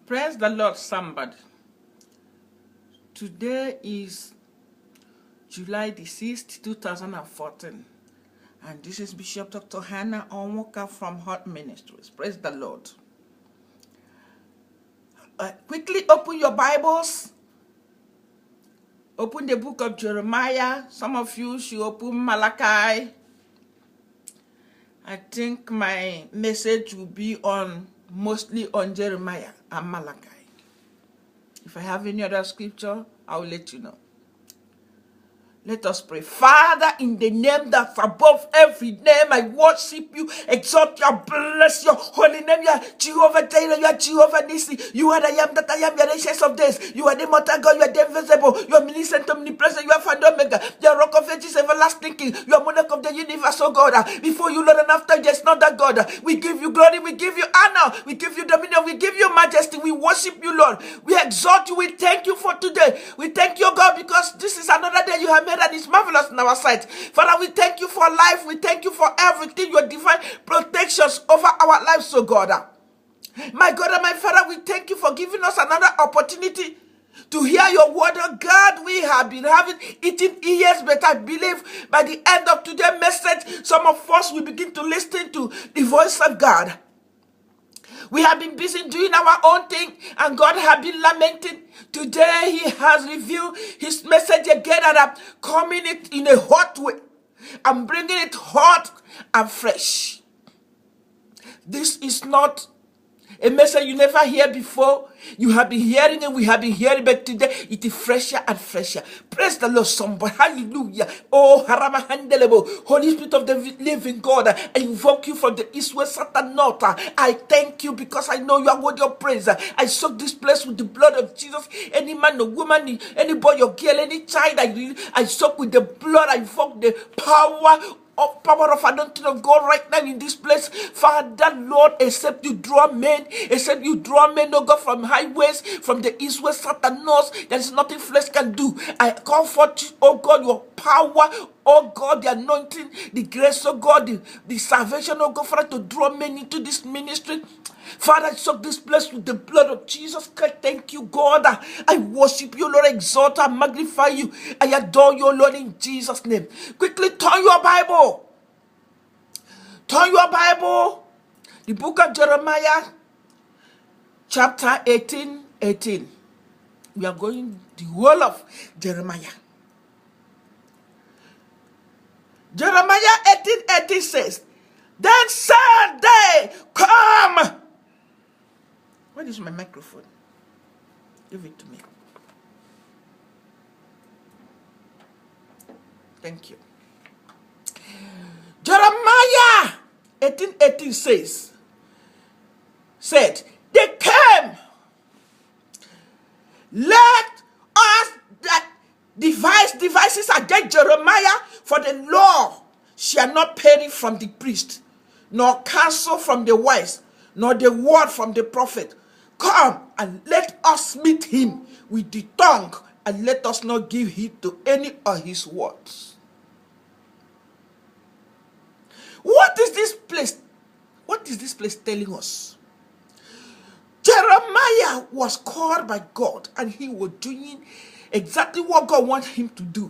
Praise the Lord, somebody. Today is July the 6th, 2014. And this is Bishop Dr. Hannah Onwuka from Hot Ministries. Praise the Lord. Quickly open your Bibles. Open the book of Jeremiah. Some of you should open Malachi. I think my message will be mostly on Jeremiah and Malachi. If I have any other scripture, I will let you know. Let us pray. Father, in the name that's above every name, I worship you, exalt you, bless your holy name. You are Jehovah Jireh, you are Jehovah Nissi. You are the I am that I am, you are the Ancient of Days. You are the Immortal God, you are the Invisible. You are omniscient, omnipresent, you are Alpha and Omega. You are Rock of Ages, everlasting King. You are Monarch of the universe, oh God. Before you, Lord, and after, just not that God. We give you glory, we give you honor, we give you dominion, we give you majesty. We worship you, Lord. We exalt you, we thank you for today. We thank you, God, because this is another day you have made and it's marvelous in our sight. Father, we thank you for life. We thank you for everything, your divine protections over our lives, oh God. My God and my Father, we thank you for giving us another opportunity to hear your word, oh God. We have been having eating ears, but I believe by the end of today's message, some of us will begin to listen to the voice of God. We have been busy doing our own thing, and God has been lamenting. Today, He has revealed His message again, and I'm coming it in a hot way. I'm bringing it hot and fresh. This is not a message you never hear before. You have been hearing it, we have been hearing, but today it is fresher and fresher. Praise the Lord, somebody. Hallelujah. Oh, Harama Handelebo, Holy Spirit of the living God, I invoke you from the east, west, south, and north. I thank you because I know you are worthy of praise. I soak this place with the blood of Jesus. Any man or woman, any boy or girl, any child, I soak with the blood. I invoke the power of anointing of God right now in this place. Father, Lord, except you draw men, oh God, from highways, from the east, west, south, and north, there is nothing flesh can do. I call forth, oh God, your power, oh God, the anointing, the grace, oh God, the salvation, oh God, for us to draw men into this ministry. Father, I soak this place with the blood of Jesus Christ. Thank you, God. I worship you, Lord, exalt and magnify you. I adore you, Lord, in Jesus' name. Quickly turn your Bible. Turn your Bible. The book of Jeremiah, chapter 18. We are going the whole of Jeremiah. Jeremiah 18:18 says, then said they, come. Where is my microphone? Give it to me. Thank you. Jeremiah 18:18 said, they came. Let us that devices against Jeremiah, for the law shall not perish from the priest, nor counsel from the wise, nor the word from the prophet. Come and let us meet him with the tongue, and let us not give heed to any of his words. What is this place? What is this place telling us? Jeremiah was called by God, and he was doing exactly what God wanted him to do.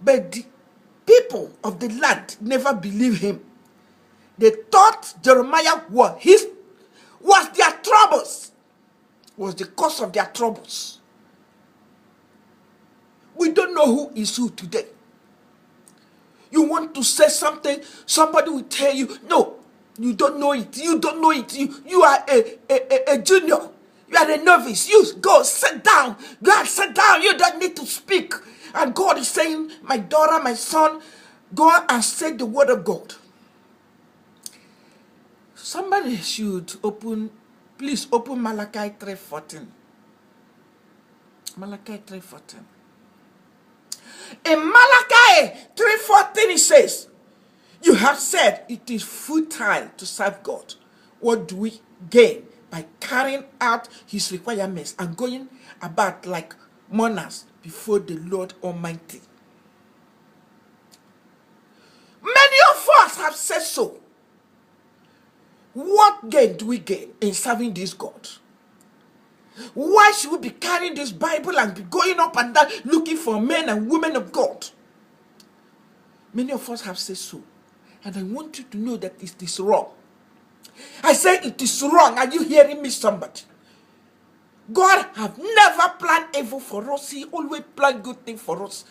But the people of the land never believed him. They thought Jeremiah was their troubles, was the cause of their troubles. We don't know who is who today. You want to say something, somebody will tell you, no, you don't know it. You don't know it. You are a junior. You are a novice. You go sit down. God, sit down. You don't need to speak. And God is saying, my daughter, my son, go and say the word of God. Somebody should please open Malachi 3:14. Malachi 3:14. In Malachi 3:14 it says, you have said it is futile to serve God. What do we gain by carrying out his requirements and going about like mourners before the Lord Almighty? Many of us have said so. What gain do we gain in serving this God? Why should we be carrying this Bible and be going up and down looking for men and women of God? Many of us have said so. And I want you to know that it is wrong. I say it is wrong. Are you hearing me, somebody? God have never planned evil for us. He always planned good things for us.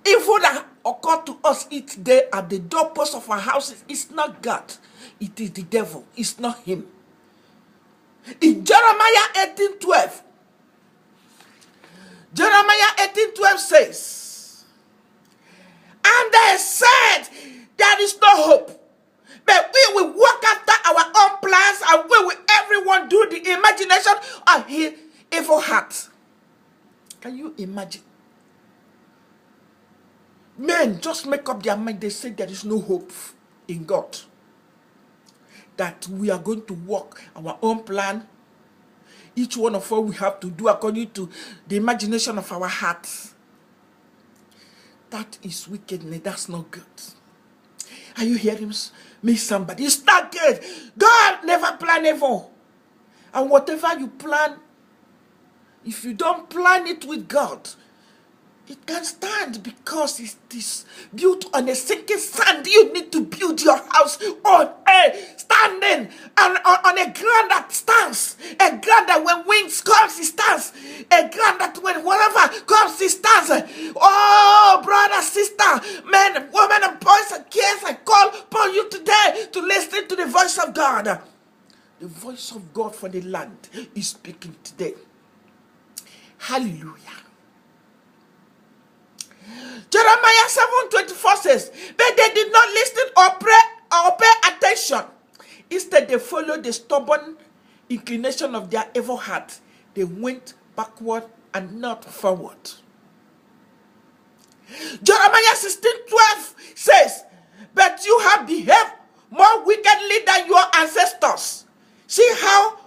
Evil that occurred to us each day at the doorpost of our houses is not God. It is the devil. It's not him. In Jeremiah 18:12, Jeremiah 18:12 says, and they said, there is no hope. But we will walk after our own plans, and we will everyone do the imagination of his evil heart. Can you imagine? Men just make up their mind. They say there is no hope in God. That we are going to walk our own plan. Each one of us we have to do according to the imagination of our hearts. That is wickedness. That's not good. Are you hearing me, somebody? It's not good. God never planned evil. And whatever you plan, if you don't plan it with God, it can stand because it is built on a sinking sand. You need to build your house on a standing, on a ground that stands. A ground that when winds comes, it stands. A ground that when whatever comes, it stands. Oh, brother, sister, men, women, and boys and kids, I call upon you today to listen to the voice of God. The voice of God for the land is speaking today. Hallelujah. Jeremiah 7:24 says, but they did not listen or pay attention. Instead, they followed the stubborn inclination of their evil heart. They went backward and not forward. Jeremiah 16:12 says, but you have behaved more wickedly than your ancestors. See how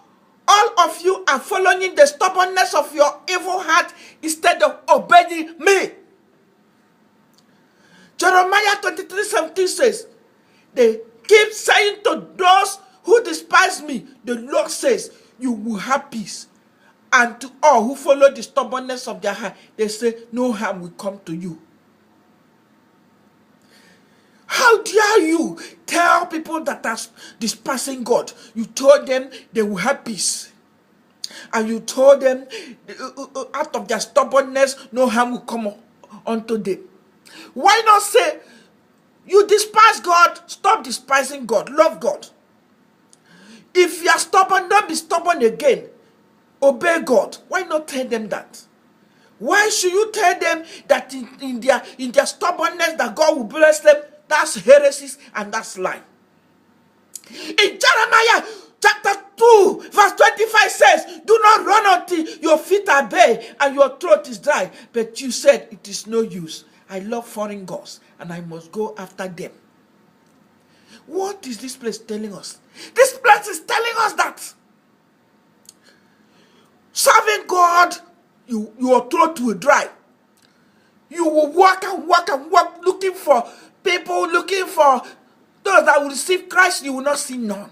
all of you are following the stubbornness of your evil heart instead of obeying me. Jeremiah 23:17 says, they keep saying to those who despise me, the Lord says, you will have peace. And to all who follow the stubbornness of their heart, they say, no harm will come to you. How dare you tell people that are despising God? You told them they will have peace. And you told them out of their stubbornness, no harm will come unto them. Why not say, you despise God, stop despising God, love God. If you are stubborn, don't be stubborn again. Obey God. Why not tell them that? Why should you tell them that in their stubbornness that God will bless them? That's heresies and that's lie. In Jeremiah chapter 2 verse 25 says, do not run until your feet are bare and your throat is dry. But you said it is no use. I love foreign gods and I must go after them. What is this place telling us? This place is telling us that serving God, your throat will dry. You will walk and walk and walk looking for people, looking for those that will receive Christ. You will not see none.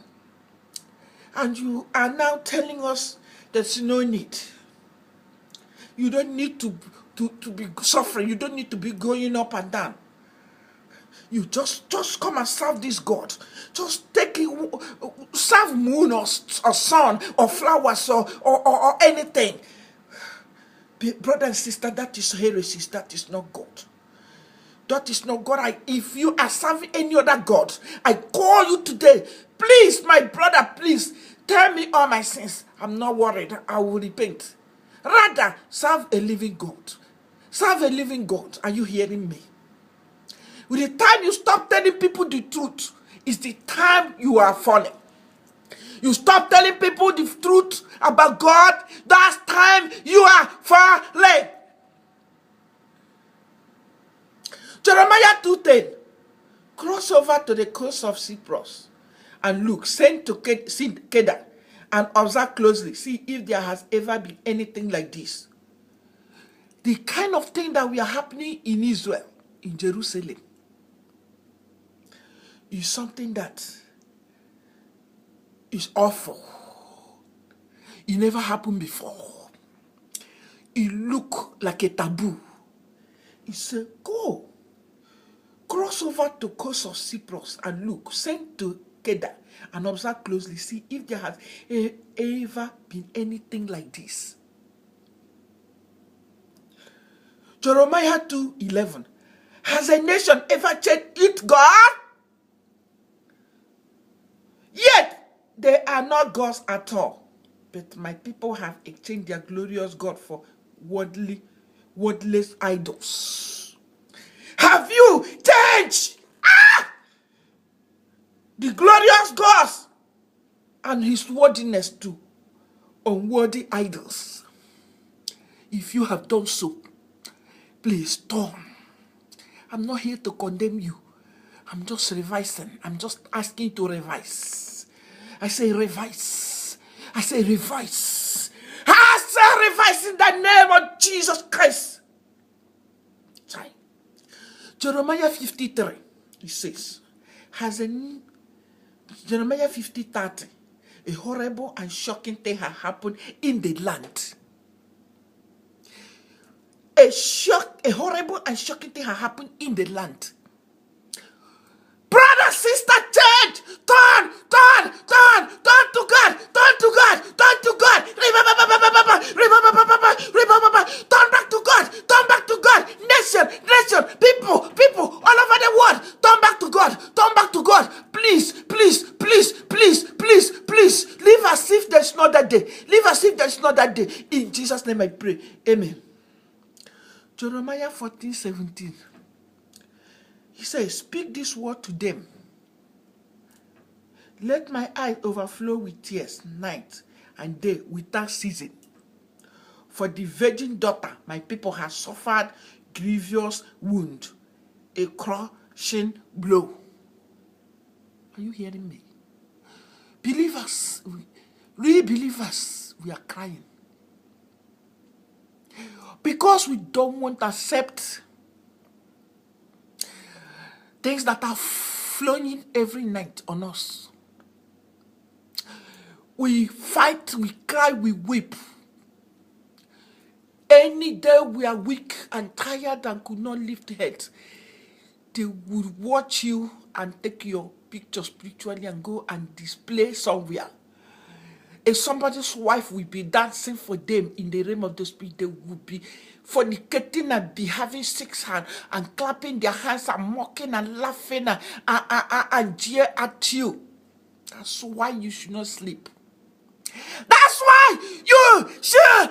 And you are now telling us there's no need. You don't need to be suffering. You don't need to be going up and down. You just come and serve this God. Just take it, serve moon or sun or flowers or anything. Brother and sister, that is heresy. That is not God. That is not God. If you are serving any other God, I call you today. Please, my brother, please tell me all my sins. I'm not worried. I will repent. Rather, serve a living God. Serve a living God. Are you hearing me? With the time you stop telling people the truth, is the time you are falling. You stop telling people the truth about God, that's time you are falling. Jeremiah 2:10. Cross over to the coast of Cyprus and look, send to Kedar and observe closely. See if there has ever been anything like this. The kind of thing that we are happening in Israel, in Jerusalem, is something that It's awful. It never happened before. It looked like a taboo. He said, go. Cross over to coast of Cyprus and look. Send to Kedar and observe closely. See if there has ever been anything like this. Jeremiah 2:11. Has a nation ever changed its God? Yet they are not gods at all. But my people have exchanged their glorious God for wordless idols. Have you changed the glorious gods and his worthiness to unworthy idols? If you have done so, please turn. I'm not here to condemn you. I'm just revising. I'm just asking you to revise. I say revise. I say revise. I say revise in the name of Jesus Christ. Sorry. Jeremiah 53, it says, Jeremiah 50:30, a horrible and shocking thing has happened in the land. A horrible and shocking thing has happened in the land. Brother, sister, church, turn to God, turn to God, turn to God. Turn back to God. Nation, people all over the world, turn back to God. Please. Live as if there's not that day. Live as if there's not that day. In Jesus' name I pray. Amen. Jeremiah 14:17. He says, speak this word to them. Let my eyes overflow with tears night and day without ceasing. For the virgin daughter, my people, has suffered grievous wound, a crushing blow. Are you hearing me? Believers, real believers, we are crying. Because we don't want to accept things that are flowing every night on us. We fight, we cry, we weep. Any day we are weak and tired and could not lift head, they would watch you and take your picture spiritually and go and display somewhere. If somebody's wife will be dancing for them in the realm of the spirit, they would be fornicating and be having sex and clapping their hands and mocking and laughing and jeer at you. That's why you should not sleep. That's